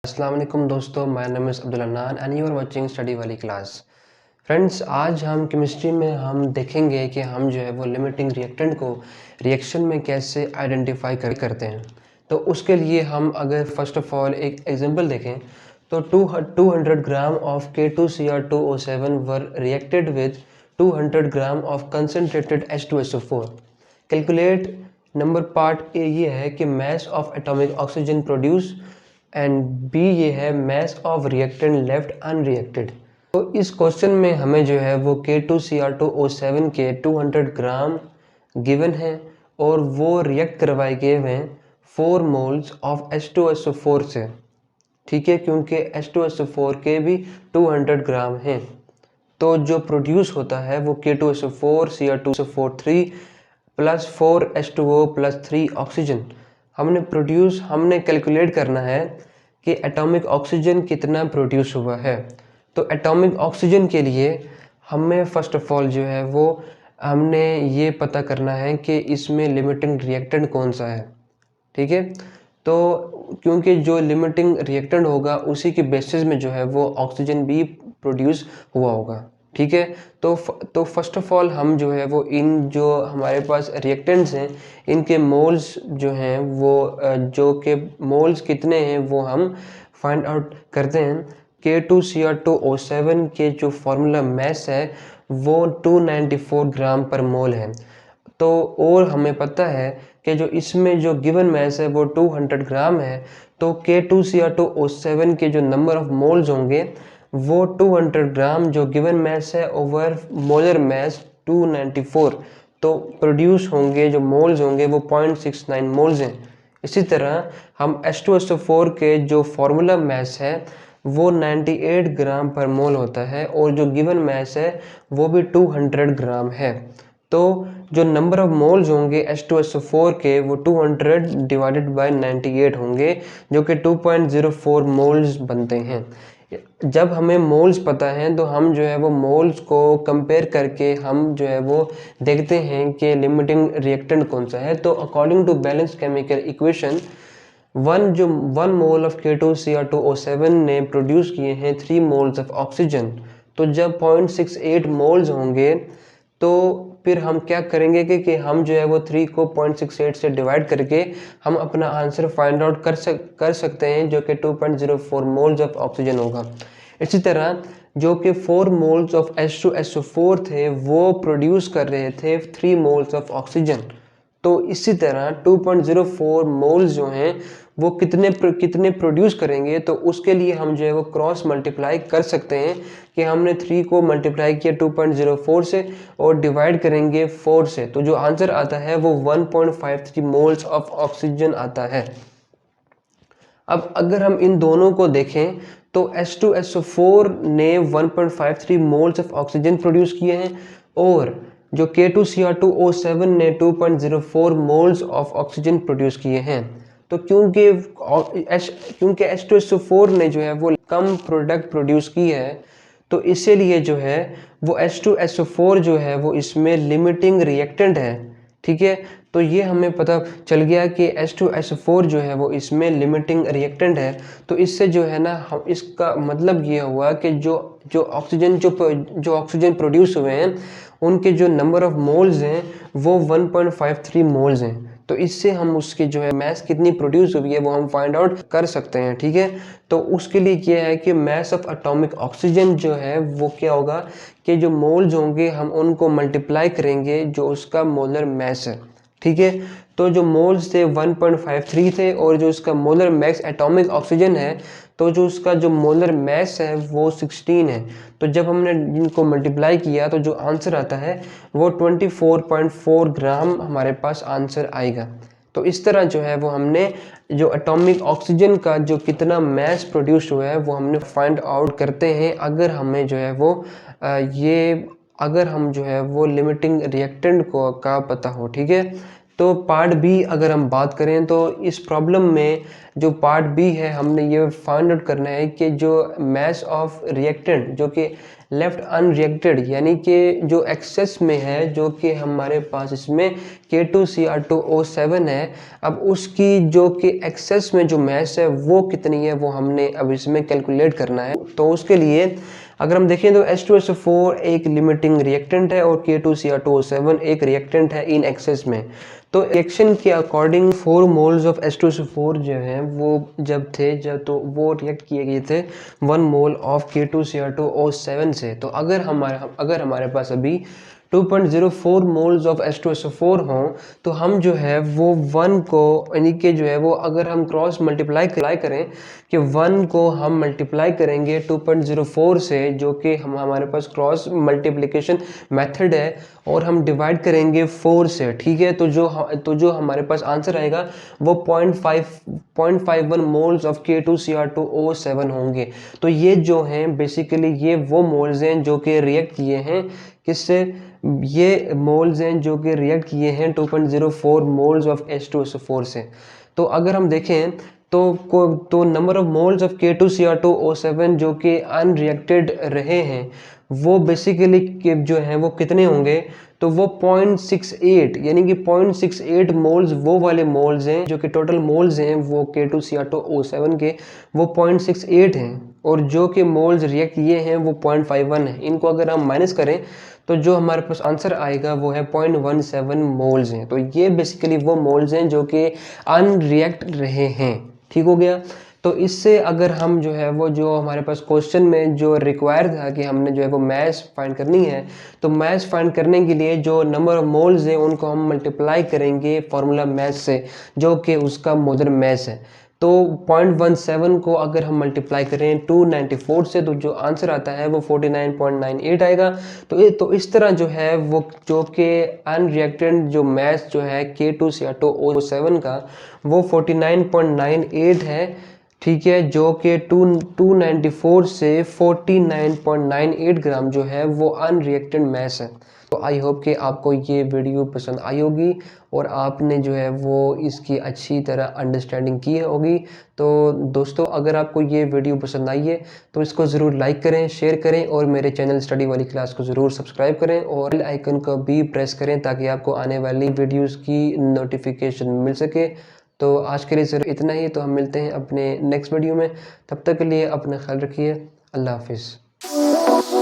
अस्सलाम वालेकुम दोस्तों, my name is Abdul Annan and you are watching study Wali class. Friends, आज हम केमिस्ट्री में हम देखेंगे कि हम जो है वो लिमिटिंग रिएक्टेंट को रिएक्शन में कैसे आइडेंटिफाई करते हैं। तो उसके लिए हम अगर फर्स्ट ऑफ ऑल एक एग्जांपल देखें तो 200 gram of K2Cr2O7 were reacted with 200 gram of concentrated H2SO4। Calculate number part A ये है कि mass of atomic oxygen produce and B ये है mass of reactant left unreacted. तो इस क्वेश्चन में हमें जो है वो K2Cr2O7 के 200 ग्राम गिवन है और वो रिएक्ट करवाए गए हैं 4 मोल्स ऑफ H2SO4 से। ठीक है, क्योंकि H2SO4 के भी 200 ग्राम हैं। तो जो प्रोड्यूस होता है वो K2SO4 Cr2SO4 plus 4H2O plus 3 oxygen. हमने कैलकुलेट करना है कि एटॉमिक ऑक्सीजन कितना प्रोड्यूस हुआ है। तो एटॉमिक ऑक्सीजन के लिए हमें फर्स्ट ऑफ ऑल जो है वो हमने ये पता करना है कि इसमें लिमिटिंग रिएक्टेंट कौन सा है। ठीक है, तो क्योंकि जो लिमिटिंग रिएक्टेंट होगा उसी के बेसिस में जो है वो ऑक्सीजन भी प्रोड्यूस हुआ होगा। ठीक है, तो फर्स्ट ऑफ ऑल हम जो है वो इन जो हमारे पास रिएक्टेंट्स हैं इनके मोल्स जो हैं वो जो के मोल्स कितने हैं वो हम फाइंड आउट करते हैं। K2Cr2O7 के जो फार्मूला मैस है वो 294 ग्राम पर मोल है। तो और हमें पता है कि जो इसमें जो गिवन मैस है वो 200 ग्राम है। तो K2Cr2O7 के जो नंबर ऑफ मोल्स होंगे वो 200 ग्राम जो गिवन मैस है ओवर मोलर मैस 294, तो प्रोड्यूस होंगे जो मोल्स होंगे वो 0.69 मोल्स हैं। इसी तरह हम H2SO4 के जो फार्मूला मैस है वो 98 ग्राम पर मोल होता है और जो गिवन मैस है वो भी 200 ग्राम है। तो जो नंबर ऑफ मोल्स होंगे H2SO4 के वो 200 डिवाइडेड बाय 98 होंगे जो कि 2.04 मोल्स बनते हैं। जब हमें मोल्स पता है तो हम जो है वो मोल्स को कंपेयर करके हम जो है वो देखते हैं कि लिमिटिंग रिएक्टेंट कौन सा है। तो according to balance chemical equation one mole of K2Cr2O7 ने प्रोड्यूस किए हैं 3 मोल्स ऑफ ऑक्सीजन। तो जब 0.68 मोल्स होंगे तो फिर हम क्या करेंगे कि हम जो है वो 3 को 0.68 से डिवाइड करके हम अपना आंसर फाइंड आउट कर सकते हैं जो कि 2.04 मोल्स ऑफ ऑक्सीजन होगा। इसी तरह जो कि 4 मोल्स ऑफ H2SO4 थे वो प्रोड्यूस कर रहे थे 3 मोल्स ऑफ ऑक्सीजन। तो इसी तरह 2.04 मोल्स जो हैं वो कितने प्रोड्यूस करेंगे, तो उसके लिए हम जो है वो क्रॉस मल्टीप्लाई कर सकते हैं कि हमने 3 को मल्टीप्लाई किया 2.04 से और डिवाइड करेंगे 4 से, तो जो आंसर आता है वो 1.53 मोल्स ऑफ ऑक्सीजन आता है। अब अगर हम इन दोनों को देखें तो H2SO4 ने 1.53 मोल्स ऑफ ऑक्सीजन प्रोड्यूस किए हैं और जो K2Cr2O7 ने 2.04 मोल्स ऑफ ऑक्सीजन प्रोड्यूस किए हैं। तो क्योंकि H2SO4 ने जो है वो कम प्रोडक्ट प्रोड्यूस की है तो इसीलिए जो है वो H2SO4 जो है वो इसमें लिमिटिंग रिएक्टेंट है। ठीक है, तो ये हमें पता चल गया कि H2SO4 जो है वो इसमें लिमिटिंग रिएक्टेंट है। तो इससे जो है ना हम इसका मतलब ये हुआ कि जो ऑक्सीजन प्रोड्यूस हुए हैं उनके जो नंबर ऑफ मोल्स हैं वो 1.53 मोल्स हैं। तो इससे हम उसकी जो है मैस कितनी प्रोड्यूस हुई है वो हम फाइंड आउट कर सकते हैं। ठीक है, तो उसके लिए क्या है कि मैस ऑफ एटॉमिक ऑक्सीजन जो है वो क्या होगा कि जो मोल्स होंगे हम उनको मल्टीप्लाई करेंगे जो उसका मोलर मैस है। ठीक है, तो जो मोल्स थे 1.53 थे और जो उसका मोलर मैस एटॉमिक ऑक्सीजन है तो जो उसका जो मोलर मैस है वो 16 है। तो जब हमने इनको मल्टीप्लाई किया तो जो आंसर आता है वो 24.4 ग्राम हमारे पास आंसर आएगा। तो इस तरह जो है वो हमने जो एटॉमिक ऑक्सीजन का जो कितना मैस प्रोड्यूस हुआ है वो हमने फाइंड आउट करते हैं अगर हमें जो है वो अगर हम जो है वो लिमिटिंग रिएक्टेंट का पता हो। ठीक है, तो पार्ट बी अगर हम बात करें तो इस प्रॉब्लम में जो पार्ट बी है हमने ये फाइंड आउट करना है कि जो मास ऑफ रिएक्टेंट जो कि लेफ्ट अनरिएक्टेड यानी कि जो एक्सेस में है जो कि हमारे पास इसमें K2Cr2O7 है, अब उसकी जो कि एक्सेस में जो मास है वो कितनी है वो हमने अब इसमें कैलकुलेट करना है। तो उसके लिए अगर हम देखें तो H2SO4 एक लिमिटिंग रिएक्टेंट है और K2Cr2O7 एक रिएक्टेंट है इन एक्सेस में। तो रिएक्शन के अकॉर्डिंग 4 मोल्स ऑफ H2SO4 जो हैं वो जब वो रिएक्ट किए गए थे 1 मोल ऑफ K2Cr2O7 से। तो अगर हमारे पास अभी 2.04 मोल्स ऑफ H2SO4 हों तो हम जो है वो 1 को यानी कि जो है वो अगर हम क्रॉस मल्टीप्लाई करें कि 1 को हम मल्टीप्लाई करेंगे 2.04 से जो कि हमारे पास क्रॉस मल्टीप्लिकेशन मेथड है और हम डिवाइड करेंगे 4 से, ठीक है। तो जो हमारे पास आंसर आएगा वो 0.51 मोल्स ऑफ K2Cr2O7 होंगे। तो ये जो हैं बेसिकली ये वो मोल्स हैं जो कि रिएक्ट किए हैं किससे, ये मोल्स हैं जो कि रिएक्ट किए हैं 2.04 मोल्स ऑफ H2SO4 से। तो अगर हम देखें तो number of moles of K2Cr2O7 जो कि अनरिएक्टेड रहे हैं वो बेसिकली जो हैं वो कितने होंगे, तो वो 0.68 यानी कि 0.68 मोल्स वो वाले मोल्स हैं जो कि टोटल मोल्स हैं वो K2Cr2O7 के वो 0.68 हैं और जो कि मोल्स रिएक्ट किए हैं वो 0.51 है। इनको अगर हम माइनस करें तो जो हमारे पास आंसर आएगा वो है 0.17 मोल्स हैं। तो ये बेसिकली वो मोल्स हैं जो कि अनरिएक्ट रहे हैं, ठीक हो गया। तो इससे अगर हम जो है वो जो हमारे पास क्वेश्चन में जो रिक्वायर था कि हमने जो है वो मास फाइंड करनी है, तो मास फाइंड करने के लिए जो नंबर ऑफ मोल्स हैं उनको हम मल्टीप्लाई करेंगे फार्मूला मास से जो कि उसका मोलर मास है। तो 0.17 को अगर हम मल्टीप्लाई करें 294 से तो जो आंसर आता है वो 49.98 आएगा। तो इस तरह जो है वो जो कि अनरिएक्टेंट जो मास जो है K2Cr2O7 का वो 49.98 है, ठीक है, जो कि 294 से 49.98 ग्राम जो है वो अनरिएक्टेड मास है। तो आई होप कि आपको ये वीडियो पसंद आई होगी और आपने जो है वो इसकी अच्छी तरह अंडरस्टैंडिंग की होगी। तो दोस्तों अगर आपको ये वीडियो पसंद आई है तो इसको ज़रूर लाइक करें, शेयर करें और मेरे चैनल स्टडी वाली क्लास को ज़रूर सब्सक्राइब करें और बेल आइकन को भी प्रेस करें ताकि आपको आने वाली वीडियोस की नोटिफिकेशन मिल सके। तो आज के लिए सिर्फ इतना ही, तो हम मिलते हैं अपने नेक्स्ट वीडियो में। तब तक के लिए अपना ख्याल रखिए। अल्लाह हाफिज़।